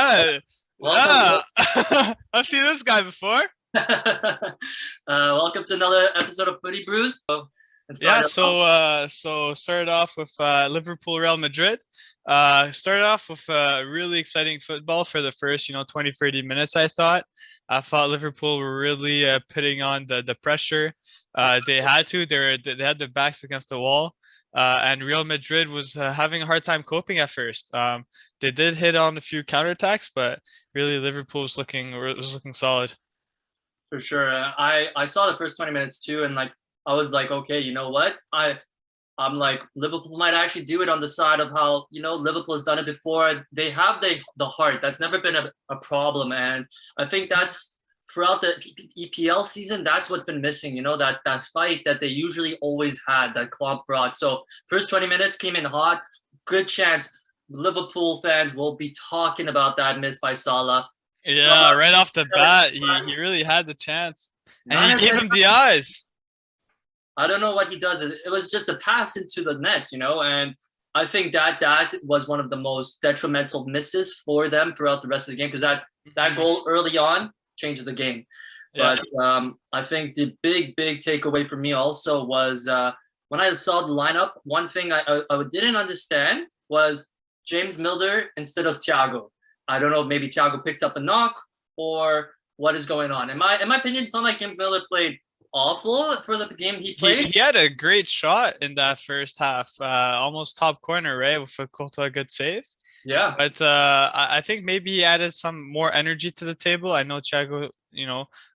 Yeah, Welcome. yeah. I've seen this guy before. Welcome to another episode of Footy Brews. And Yeah, start it off. so started off with Liverpool Real Madrid. Started off with really exciting football for the first, 20, 30 minutes, I thought. I thought Liverpool were really putting on the pressure. They had to. They had their backs against the wall. And Real Madrid was having a hard time coping at first. They did hit on a few counterattacks, but really Liverpool was looking solid. For sure. I saw the first 20 minutes too, and like I was like, okay, you know what? I'm like Liverpool might actually do it on the side of how Liverpool has done it before. They have the heart. That's never been a problem, and I think that's throughout the EPL season. That's what's been missing. That fight that they usually always had, that Klopp brought. So first 20 minutes came in hot. Good chance Liverpool fans will be talking about that miss by Salah. Yeah, Salah, right off the bat, he really had the chance, and he nine gave of him the eyes. I don't know what he does. It was just a pass into the net, and I think that was one of the most detrimental misses for them throughout the rest of the game because that Mhm. goal early on changes the game. Yeah, But I think the big takeaway for me also was when I saw the lineup. One thing I didn't understand was James Milner instead of Thiago. I don't know, maybe Thiago picked up a knock or what is going on. In my opinion, it's not like James Milner played awful for the game he he played. he had a great shot in that first half, almost top corner, right, with a Courtois good save. Yeah, But I think maybe he added some more energy to the table. I know Thiago,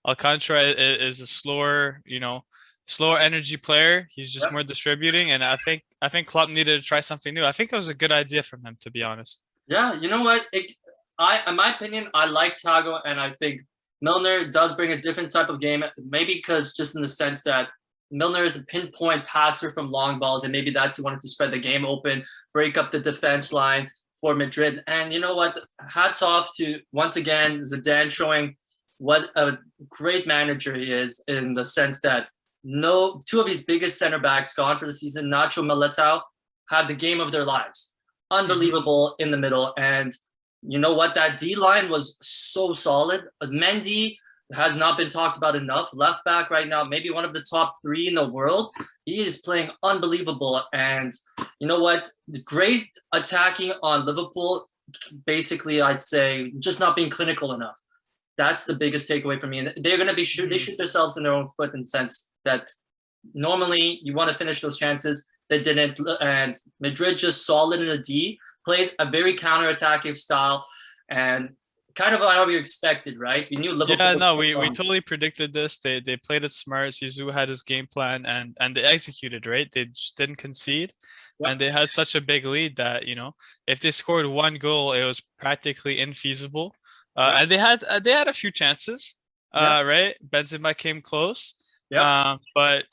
Alcantara is a slower energy player. He's just yeah, more distributing, and I think Klopp needed to try something new. I think it was a good idea from him, to be honest. yeah. You know what? In my opinion, I like Thiago, and I think Milner does bring a different type of game. Maybe because just in the sense that Milner is a pinpoint passer from long balls, and maybe that's he wanted to spread the game open, break up the defense line for Madrid. And you know what? Hats off to once again Zidane showing what a great manager he is in the sense that no two of his biggest center backs gone for the season, Nacho Militao, had the game of their lives. Hmm. Unbelievable in the middle. And you know what? That D line was so solid. Mendy has not been talked about enough. Left back right now, maybe one of the top three in the world. He is playing unbelievable. And you know what? Great attacking on Liverpool. Basically, I'd say just not being clinical enough. That's the biggest takeaway for me. And they're going to be they Hmm. shoot themselves in their own foot in the sense that normally you want to finish those chances. They didn't, and Madrid just solid in the D, played a very counter-attacking style, and kind of how we expected, right? We knew Liverpool Yeah, would no, take we on. totally predicted this. They played it smart. Zizou had his game plan and they executed, right? They just didn't concede, Yep, and they had such a big lead that, if they scored one goal, it was practically infeasible. yep, And they had a few chances, yep, right? Benzema came close. yep, But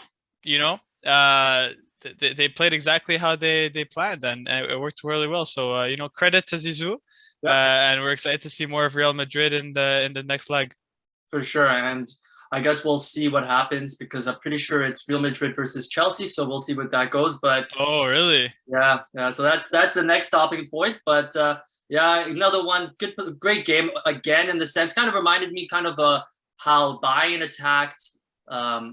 you know, uh they played exactly how they planned, and it worked really well. So credit to Zizou. yep, And we're excited to see more of Real Madrid in the next leg. for sure. And I guess we'll see what happens because I'm pretty sure it's Real Madrid versus Chelsea, so we'll see what that goes. But Oh, really? yeah, yeah. So that's the next topic point. But yeah, another one, great game again in the sense, kind of reminded me kind of how Bayern attacked. Um,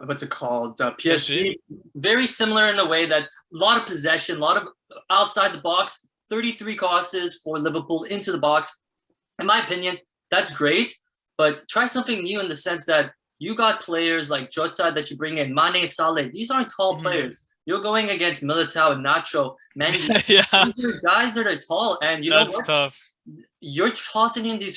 what's it called? PSG? PSG. Very similar in a way that a lot of possession, a lot of outside the box. 33 crosses for Liverpool into the box. In my opinion, that's great. But try something new in the sense that you got players like Jota that you bring in, Mane, Saleh. These aren't tall Mhm. players. You're going against Militao and Nacho, Mendy. Yeah, These are guys that are tall, and you know that's what? tough. You're tossing in these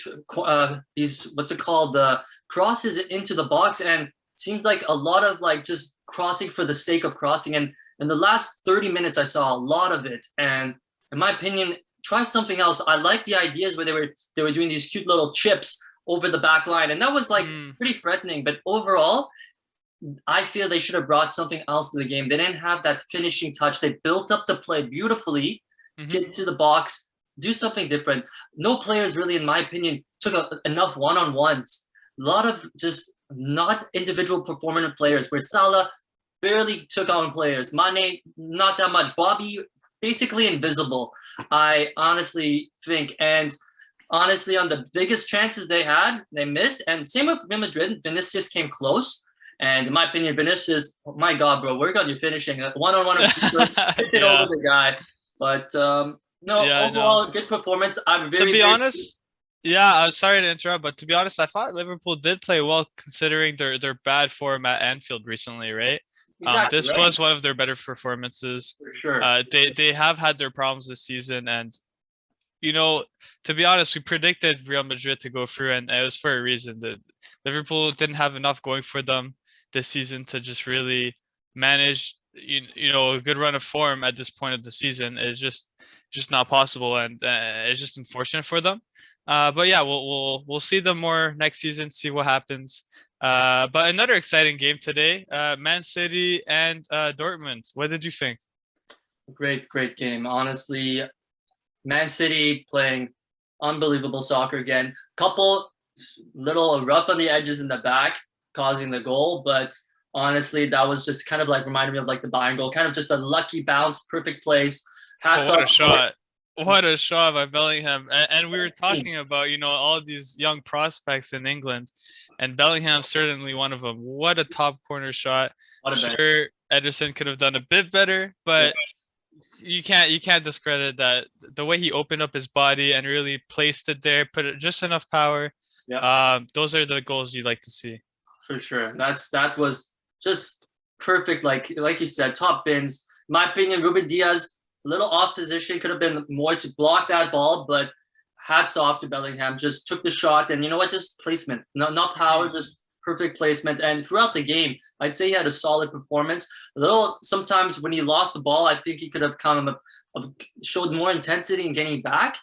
what's it called, the crosses into the box, and it seems like a lot of like just crossing for the sake of crossing. And in the last 30 minutes, I saw a lot of it. And in my opinion, try something else. I like the ideas where they were doing these cute little chips over the back line, and that was like Mm, pretty threatening. But overall, I feel they should have brought something else to the game. They didn't have that finishing touch. They built up the play beautifully, mhm. get to the box, do something different. No players really, in my opinion, took enough one-on-ones. A lot of just not individual performance players where Salah barely took on players. Mane, not that much. Bobby, basically invisible, I honestly think. And honestly, on the biggest chances they had, they missed. And same with Real Madrid. Vinicius came close. And in my opinion, Vinicius, oh my God, bro, work on your finishing. One-on-one, hit it over Yeah. the guy. But no, Yeah, I know. overall, good performance. I'm To very, be very honest, yeah, I'm sorry to interrupt, but to be honest, I thought Liverpool did play well considering their bad form at Anfield recently, right? exactly This right was one of their better performances. for sure. They have had their problems this season, and you know, to be honest, we predicted Real Madrid to go through, and it was for a reason. That Liverpool didn't have enough going for them this season to just really manage, you know, a good run of form at this point of the season. It's just not possible, and it's just unfortunate for them. But yeah, we'll see them more next season, see what happens. But another exciting game today, Man City and Dortmund. What did you think? Great, great game. Honestly, Man City playing unbelievable soccer again. Couple little rough on the edges in the back, causing the goal, but honestly, that was just kind of like reminded me of like the Bayern goal, kind of just a lucky bounce, perfect place. But Hats what off a to shot. What a shot by Bellingham. And we were team. talking about, you know, all these young prospects in England, and Bellingham's certainly one of them. What a top corner shot. What a bit. Sure, Ederson could have done a bit better, Yeah, but you can't discredit that the way he opened up his body and really placed it there, put it just enough power. yeah, Those are the goals you like to see. for sure. That was just perfect. Like you said, top bins. In my opinion, Ruben Diaz, a little off position, could have been more to block that ball, but hats off to Bellingham. Just took the shot, and you know what? Just placement, not power, Mhm. just perfect placement. And throughout the game, I'd say he had a solid performance. A little sometimes when he lost the ball, I think he could have kind of showed more intensity in getting back.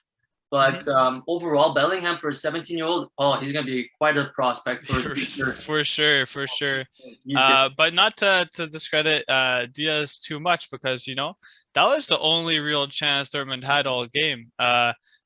But Mhm. overall, Bellingham for a 17-year-old, oh, he's going to be quite a prospect for the For, future. for sure, for sure. He's good. But not to discredit Diaz too much because you know that was the only real chance Dortmund had all game.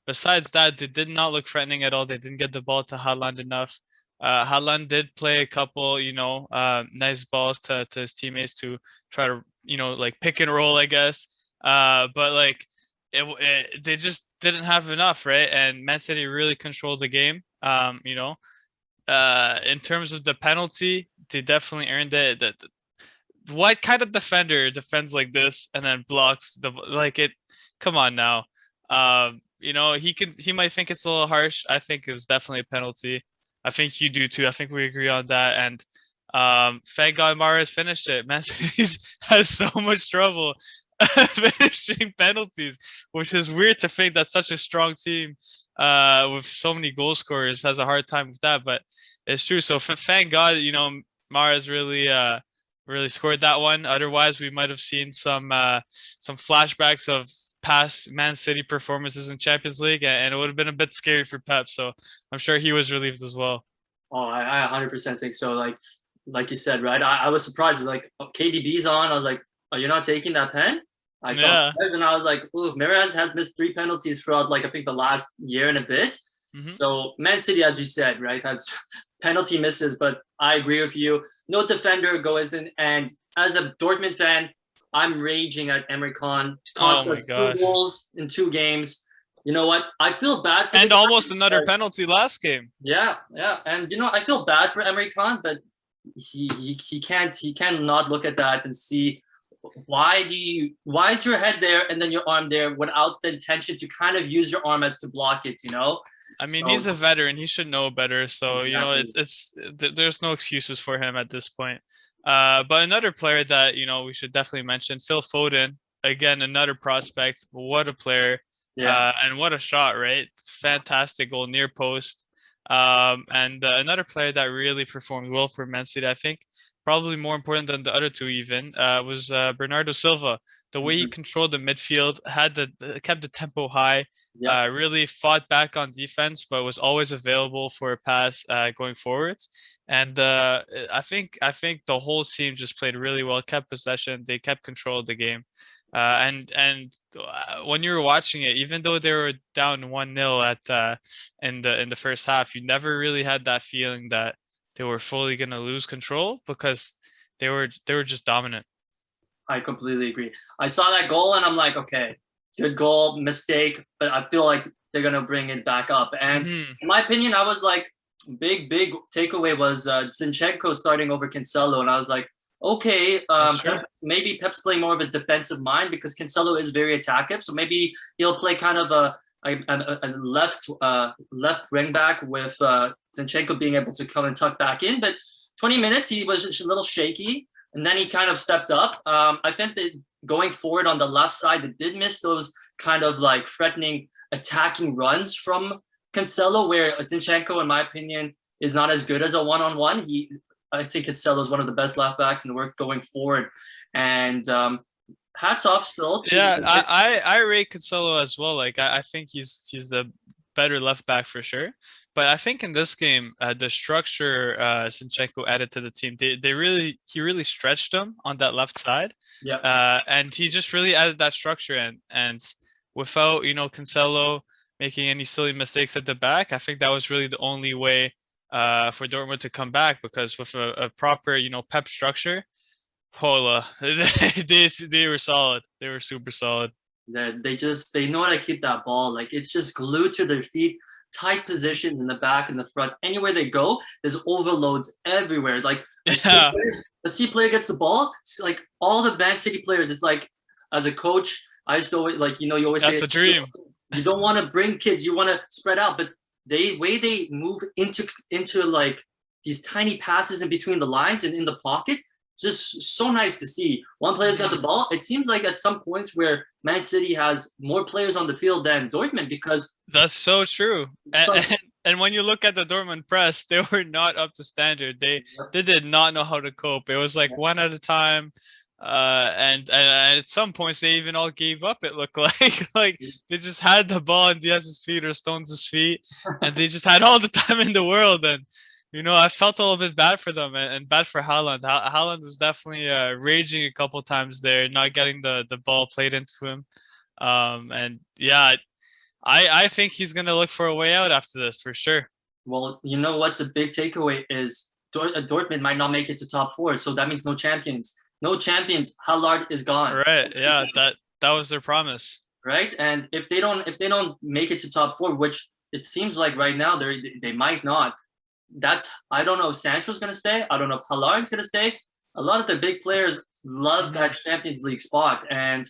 Besides that, they did not look threatening at all. They didn't get the ball to Haaland enough. Haaland did play a couple, you know, nice balls to his teammates to try to, you know, like pick and roll, I guess. But like they just didn't have enough, right? And Man City really controlled the game. You know, in terms of the penalty, they definitely earned it. What kind of defender defends like this and then blocks the like it? Come on now. You know, he might think it's a little harsh. I think it was definitely a penalty. I think you do too. I think we agree on that. And thank God Mahrez finished it. Man City has so much trouble finishing penalties, which is weird to think that such a strong team with so many goal scorers has a hard time with that, but it's true. So thank God, you know, Mahrez really scored that one. Otherwise, we might have seen some flashbacks of past Man City performances in Champions League, and it would have been a bit scary for Pep. So I'm sure he was relieved as well. Oh, I 100% think so. Like you said, right? I was surprised. It's like oh, KDB's on. I was like, "Are you not taking that pen?" I saw Yeah. Perez and I was like, "Ooh, Mahrez has missed 3 penalties throughout like I think the last year and a bit." Hmm. So Man City, as you said, right, had penalty misses, but I agree with you. No defender goes in, and as a Dortmund fan, I'm raging at Emre Can. Oh Cost my us two gosh. goals in 2 games. You know what? I feel bad for the And almost another guy. penalty last game. Yeah, yeah, and you know I feel bad for Emre Can, but he can't not look at that and see why is your head there and then your arm there without the intention to kind of use your arm as to block it, you know? I mean, So he's a veteran. He should know better. So, you know, exactly. there's no excuses for him at this point. But another player that, you know, we should definitely mention, Phil Foden. Again, another prospect. What a player. Yeah, And what a shot, right? Fantastic goal near post. And another player that really performed well for Man City, I think, probably more important than the other two even, was Bernardo Silva. The way he mhm, controlled the midfield, kept the tempo high, yep. really fought back on defense, but was always available for a pass going forwards. And I think the whole team just played really well, kept possession, they kept control of the game. And when you were watching it, even though they were down 1-0 at in the first half, you never really had that feeling that they were fully gonna lose control because they were just dominant. I completely agree. I saw that goal and I'm like, okay, good goal, mistake, but I feel like they're gonna bring it back up. And Hmm. in my opinion, I was like, big takeaway was Zinchenko starting over Cancelo, and I was like, okay, That's true. maybe Pep's playing more of a defensive mind because Cancelo is very attackive, so maybe he'll play kind of a left wing back with Zinchenko being able to come and tuck back in. But 20 minutes, he was just a little shaky, and then he kind of stepped up. I think that going forward on the left side, they did miss those kind of like threatening attacking runs from Cancelo, where Zinchenko, in my opinion, is not as good as a one-on-one. I think Cancelo is one of the best left backs in the world going forward. And hats off still to. Yeah, I rate Cancelo as well. Like I think he's the better left back for sure. But I think in this game, the structure Zinchenko added to the team, he really stretched him on that left side. Yeah. And he just really added that structure and without, Cancelo making any silly mistakes at the back, I think that was really the only way for Dortmund to come back, because with a proper, Pep structure, Paula, they were solid. They were super solid. That they know how to keep that ball. Like it's just glued to their feet, tight positions in the back and the front. Anywhere they go, there's overloads everywhere. Like Yeah, a C player gets the ball, it's like all the Man City players. It's like as a coach, I used to always like you always that's say the dream. you don't want to bring kids, you want to spread out. But they move into like these tiny passes in between the lines and in the pocket, just so nice to see. One player's got the ball. It seems like at some points where Man City has more players on the field than Dortmund because That's so true. some, And when you look at the Dortmund press, they were not up to standard. They did not know how to cope. It was like one at a time. And at some points they even all gave up. It looked like they just had the ball in Diaz's feet or Stones' feet, and they just had all the time in the world. And I felt a little bit bad for them and bad for Haaland. Haaland was definitely raging a couple times there, not getting the ball played into him. And yeah, I think he's gonna look for a way out after this for sure. well, you know what's a big takeaway is Dortmund might not make it to top four, so that means no champions. No champions. Hallard is gone. Right? Yeah, that was their promise. Right? And if they don't make it to top four, which it seems like right now they might not. That's I don't know if Sancho's gonna stay. I don't know if Hallard's gonna stay. A lot of the big players love that Champions League spot, and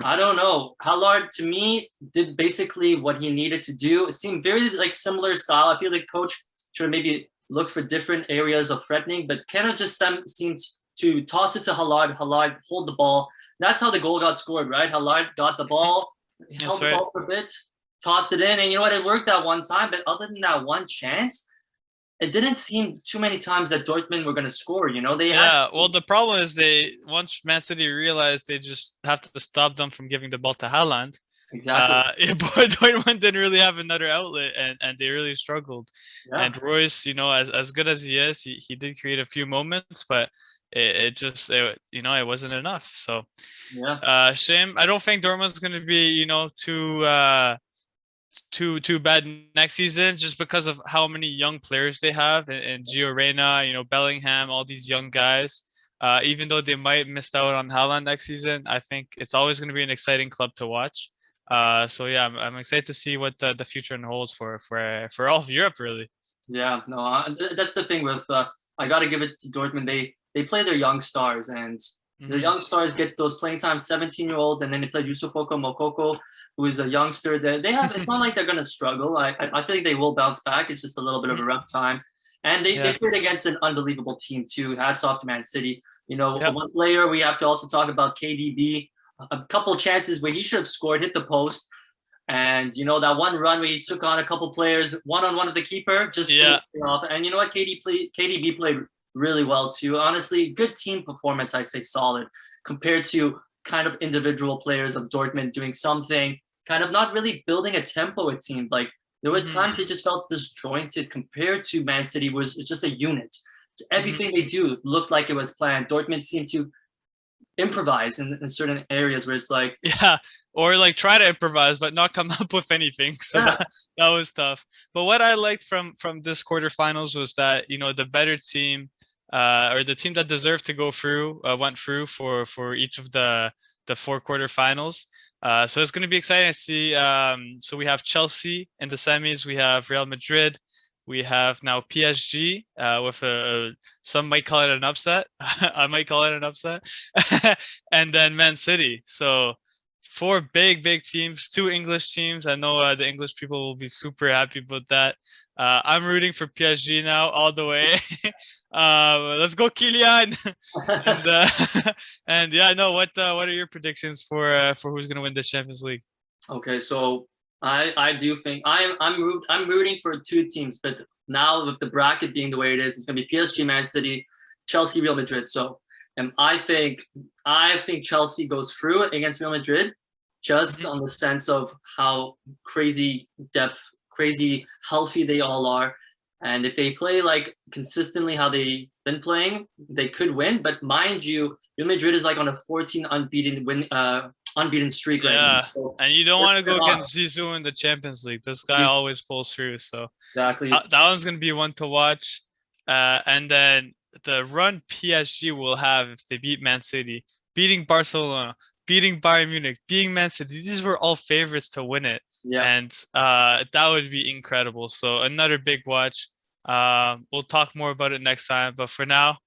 I don't know. Hallard to me did basically what he needed to do. It seemed very like similar style. I feel like coach should maybe look for different areas of threatening, but kind of just seemed to toss it to Hallard. Hallard hold the ball. That's how the goal got scored, right? Hallard got the ball, held the ball for a bit, tossed it in, and you know what? It worked that one time, but other than that one chance, it didn't seem too many times that Dortmund were going to score. Well, the problem is once Man City realized they just have to stop them from giving the ball to Haaland. Exactly. But Dortmund didn't really have another outlet, and they really struggled. Yeah. And Royce, as good as he is, he did create a few moments, but it wasn't enough. So Yeah. shame. I don't think Dortmund's going to be too bad next season, just because of how many young players they have, and Gio Reyna, Bellingham, all these young guys. Even though they might miss out on Haaland next season, I think it's always going to be an exciting club to watch. So yeah, I'm excited to see what the future holds for all of Europe, really. Yeah. No, that's the thing with. I got to give it to Dortmund. They play their young stars, and the young stars get those playing time. 17-year-old, and then they play Yusufoko Mokoko, who is a youngster. They have. It's not like they're gonna struggle. I think they will bounce back. It's just a little bit of a rough time, and they played against an unbelievable team too. Hats off to Man City. One player we have to also talk about, KDB. A couple chances where he should have scored, hit the post, and that one run where he took on a couple players one-on-one with the keeper, just off. And you know what, KDB played really well too. Honestly, good team performance. I say solid compared to kind of individual players of Dortmund doing something, kind of not really building a tempo. It seemed like there were times they just felt disjointed compared to Man City. Was just a unit. Everything they do looked like it was planned. Dortmund seemed to improvise in certain areas where it's like or like try to improvise but not come up with anything, so that was tough. But what I liked from this quarterfinals was that the better team, or the team that deserved to go through, went through for each of the four quarterfinals. So it's going to be exciting to see. So we have Chelsea in the semis. We have Real Madrid. We have now PSG with some might call it an upset. I might call it an upset. And then Man City. So four big teams, two English teams. I know the English people will be super happy about that. I'm rooting for PSG now all the way. Let's go, Kylian. And and yeah, no. What are your predictions for who's gonna win the Champions League? Okay, so I do think I'm rooting for two teams, but now with the bracket being the way it is, it's gonna be PSG, Man City, Chelsea, Real Madrid. So I think Chelsea goes through against Real Madrid, just on the sense of how crazy healthy they all are. And if they play like consistently how they've been playing, they could win. But mind you, Real Madrid is like on a 14 unbeaten streak right now. So and you don't want to go against Zizou in the Champions League. This guy always pulls through. So exactly, that one's gonna be one to watch. And then the run PSG will have if they beat Man City, beating Barcelona, beating Bayern Munich, beating Man City. These were all favorites to win it. Yeah. And that would be incredible. So another big watch. We'll talk more about it next time. But for now,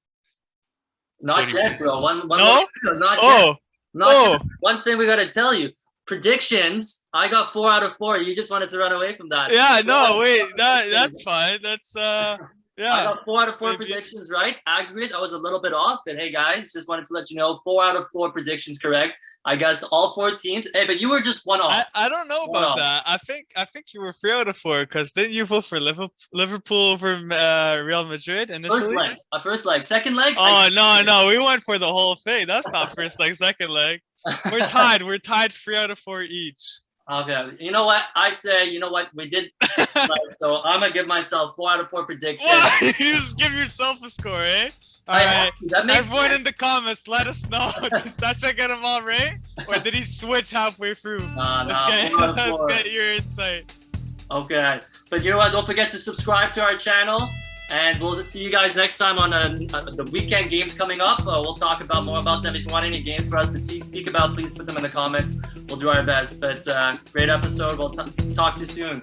not yet, bro. One no? Not yet. Not yet. One thing we gotta tell you. Predictions. I got 4 out of 4. You just wanted to run away from that. Yeah, no, wait. That's fine. That's yeah. I got 4 out of 4 predictions right. Aggregate, I was a little bit off, but hey guys, just wanted to let you know 4 out of 4 predictions correct. I guessed all 4 teams. Hey, but you were just one off. I don't know about that. I think you were 3 out of 4 because didn't you vote for Liverpool over Real Madrid initially? First leg. Second leg? Oh no, we went for the whole thing. That's not first leg, second leg. We're tied. We're tied 3 out of 4 each. Okay, you know what? I'd say, you know what? We did, so I'm gonna give myself 4 out of 4 predictions. You just give yourself a score, eh? All right. Everyone in the comments, let us know. Did Sasha get them all right, or did he switch halfway through? Let's get your insight. Okay, but you know what? Don't forget to subscribe to our channel, and we'll see you guys next time on the weekend games coming up. We'll talk about more about them. If you want any games for us to speak about, please put them in the comments. We'll do our best. But great episode. We'll talk to you soon.